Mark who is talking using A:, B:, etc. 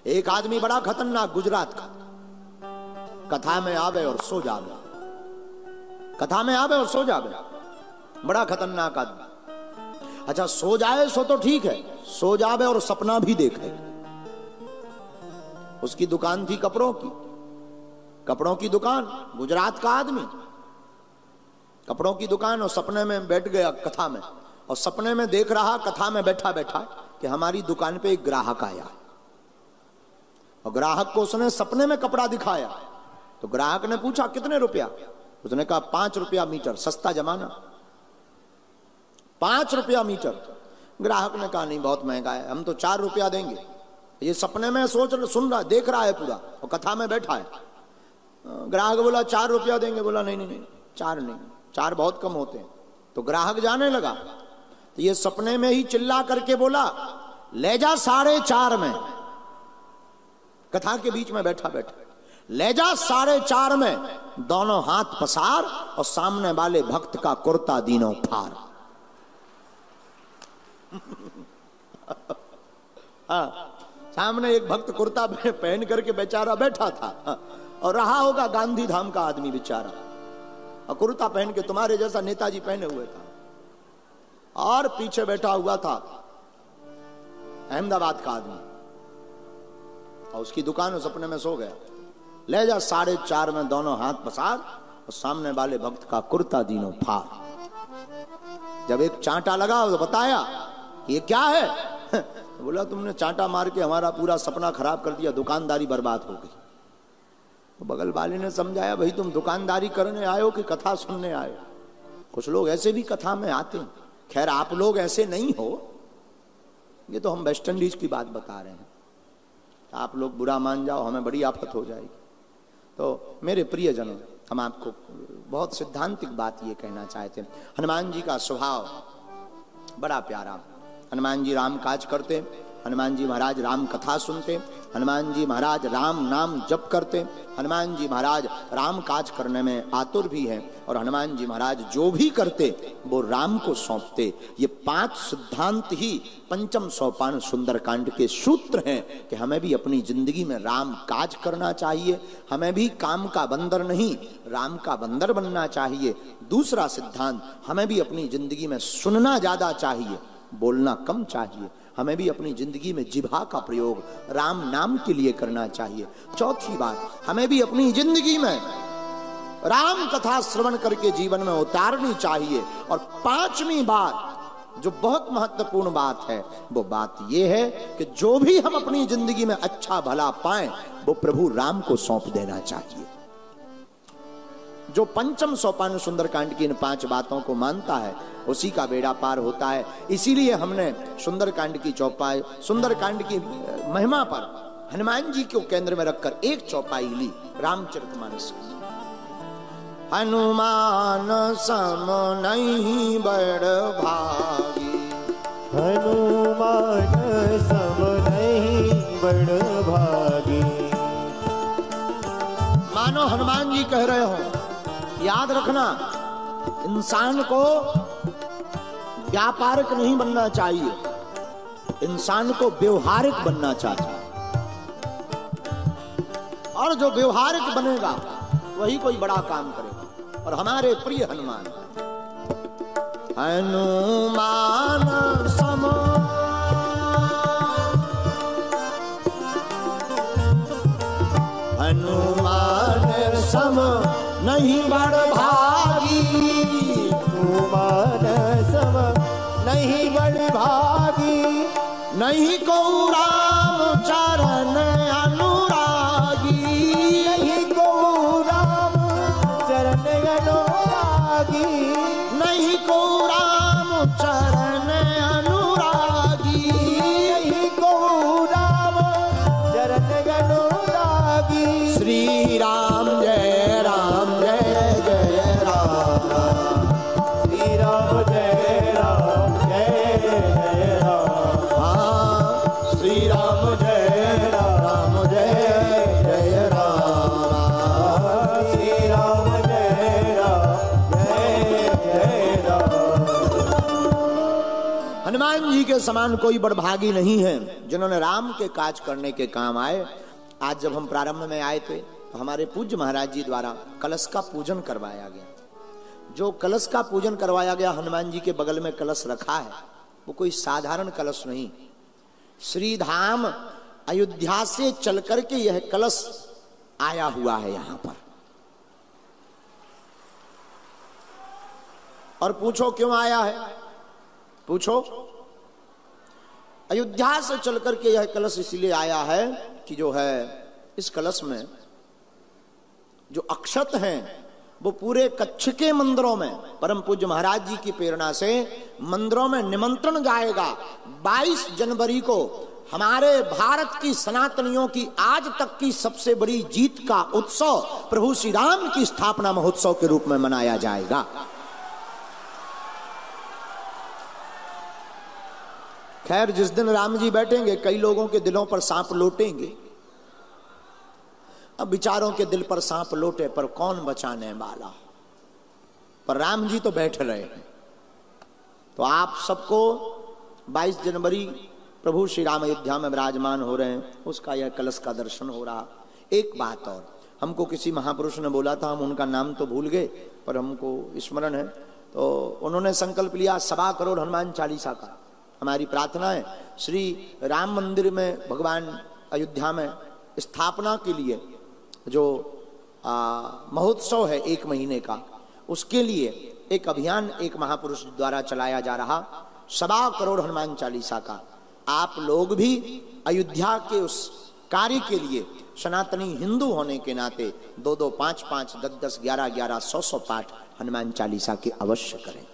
A: एक आदमी बड़ा खतरनाक गुजरात का, कथा में आवे और सो जावे, कथा में आवे और सो जावे, बड़ा खतरनाक आदमी। अच्छा सो जाए सो तो ठीक है, सो जावे और सपना भी देखे। उसकी दुकान थी कपड़ों की, कपड़ों की दुकान, गुजरात का आदमी, कपड़ों की दुकान, और सपने में बैठ गया कथा में, और सपने में देख रहा कथा में बैठा बैठा कि हमारी दुकान पे एक ग्राहक आया, और ग्राहक को उसने सपने में कपड़ा दिखाया। तो ग्राहक ने पूछा कितने रुपया? उसने कहा 5 रुपया मीटर, सस्ता जमाना, 5 रुपया मीटर। ग्राहक ने कहा नहीं बहुत महंगा है, हम तो 4 रुपया देंगे। ये सपने में सुन रहा, देख रहा है पूरा, और कथा में बैठा है। ग्राहक बोला 4 रुपया देंगे, बोला नहीं नहीं नहीं 4 नहीं, 4 बहुत कम होते हैं। तो ग्राहक जाने लगा, तो ये सपने में ही चिल्ला करके बोला ले जा 4.5 में, कथा के बीच में बैठा बैठा, ले जा 4.5 में, दोनों हाथ पसार और सामने वाले भक्त का कुर्ता दीनों फाड़। सामने एक भक्त कुर्ता पहन करके बेचारा बैठा था, और रहा होगा गांधी धाम का आदमी बेचारा, और कुर्ता पहन के तुम्हारे जैसा नेताजी पहने हुए था, और पीछे बैठा हुआ था अहमदाबाद का आदमी, और उसकी दुकान उस सपने में सो गया। ले जा 4.5 में, दोनों हाथ पसार और सामने वाले भक्त का कुर्ता दीनों फाड़। जब एक चांटा लगा तो बताया ये क्या है? तो बोला तुमने चांटा मार के हमारा पूरा सपना खराब कर दिया, दुकानदारी बर्बाद हो गई। तो बगल वाले ने समझाया भाई तुम दुकानदारी करने आए हो कि कथा सुनने आए हो? कुछ लोग ऐसे भी कथा में आते हैं, खैर आप लोग ऐसे नहीं हो, ये तो हम वेस्ट इंडीज की बात बता रहे हैं, आप लोग बुरा मान जाओ हमें बड़ी आफत हो जाएगी। तो मेरे प्रियजनों, हम आपको बहुत सिद्धांतिक बात ये कहना चाहते हैं। हनुमान जी का स्वभाव बड़ा प्यारा, हनुमान जी राम काज करते, हनुमान जी महाराज राम कथा सुनते, हनुमान जी महाराज राम नाम जप करते, हनुमान जी महाराज राम काज करने में आतुर भी हैं, और हनुमान जी महाराज जो भी करते वो राम को सौंपते। ये 5 सिद्धांत ही पंचम सोपान सुंदरकांड के सूत्र हैं कि हमें भी अपनी जिंदगी में राम काज करना चाहिए, हमें भी काम का बंदर नहीं राम का बंदर बनना चाहिए। दूसरा सिद्धांत, हमें भी अपनी जिंदगी में सुनना ज्यादा चाहिए, बोलना कम चाहिए, हमें भी अपनी जिंदगी में जिह्वा का प्रयोग राम नाम के लिए करना चाहिए। चौथी बात, हमें भी अपनी जिंदगी में राम कथा श्रवण करके जीवन में उतारनी चाहिए। और 5वीं बात जो बहुत महत्वपूर्ण बात है, वो बात ये है कि जो भी हम अपनी जिंदगी में अच्छा भला पाएं वो प्रभु राम को सौंप देना चाहिए। जो पंचम सोपान सुंदरकांड की इन 5 बातों को मानता है उसी का बेड़ा पार होता है। इसीलिए हमने सुंदरकांड की चौपाई, सुंदरकांड की महिमा पर हनुमान जी को केंद्र में रखकर एक चौपाई ली, रामचरितमानस। हनुमान सम नहीं बड़ भागी,
B: हनुमान सम नहीं बड़ भागी।
A: मानो हनुमान जी कह रहे हो, याद रखना इंसान को व्यापारिक नहीं बनना चाहिए, इंसान को व्यवहारिक बनना चाहिए, और जो व्यवहारिक बनेगा वही कोई बड़ा काम करेगा। और हमारे प्रिय हनुमान, हनुमान सम हनुमान सम नहीं बड़ भागी,
B: हनुमान सम नहीं बड़ भागी।
A: नहीं को राम चरण अनुरागी,
B: नहीं को राम चरण अनुरागी।
A: नहीं को राम चरण अनुरागी,
B: नहीं को राम चरण अनुरागी।
A: श्री राम जय राम जय जय राम,
B: श्री राम जय राम जय जय राम।
A: हाँ श्री के समान कोई बड़भागी नहीं है जिन्होंने राम के काज करने के काम आए। आज जब हम प्रारंभ में आए थे तो हमारे पूज्य महाराज जी द्वारा कलश का पूजन करवाया गया। जो कलश का पूजन करवाया गया, हनुमान जी के बगल में कलश रखा है, वो कोई साधारण कलश नहीं। श्री धाम अयोध्या से चल करके यह कलश आया हुआ है यहां पर। और पूछो क्यों आया है? पूछो, अयोध्या से चल करके यह कलश इसलिए आया है कि जो है इस कलश में जो अक्षत हैं वो पूरे कच्छ के मंदिरों में परम पूज्य महाराज जी की प्रेरणा से मंदिरों में निमंत्रण जाएगा। 22 जनवरी को हमारे भारत की सनातनियों की आज तक की सबसे बड़ी जीत का उत्सव प्रभु श्री राम की स्थापना महोत्सव के रूप में मनाया जाएगा। खैर, जिस दिन राम जी बैठेंगे कई लोगों के दिलों पर सांप लौटेंगे। अब विचारों के दिल पर सांप लोटे पर कौन बचाने वाला? पर राम जी तो बैठ रहे हैं। तो आप सबको 22 जनवरी प्रभु श्री राम अयोध्या में विराजमान हो रहे हैं, उसका यह कलश का दर्शन हो रहा। एक बात और, हमको किसी महापुरुष ने बोला था, हम उनका नाम तो भूल गए पर हमको स्मरण है। तो उन्होंने संकल्प लिया 1.25 करोड़ हनुमान चालीसा का। हमारी प्रार्थना है श्री राम मंदिर में भगवान अयोध्या में स्थापना के लिए जो महोत्सव है 1 महीने का, उसके लिए एक अभियान एक महापुरुष द्वारा चलाया जा रहा 1.25 करोड़ हनुमान चालीसा का। आप लोग भी अयोध्या के उस कार्य के लिए सनातनी हिंदू होने के नाते 2-2, 5-5, 10-10, 11-11, 100-100 पाठ हनुमान चालीसा के अवश्य करें।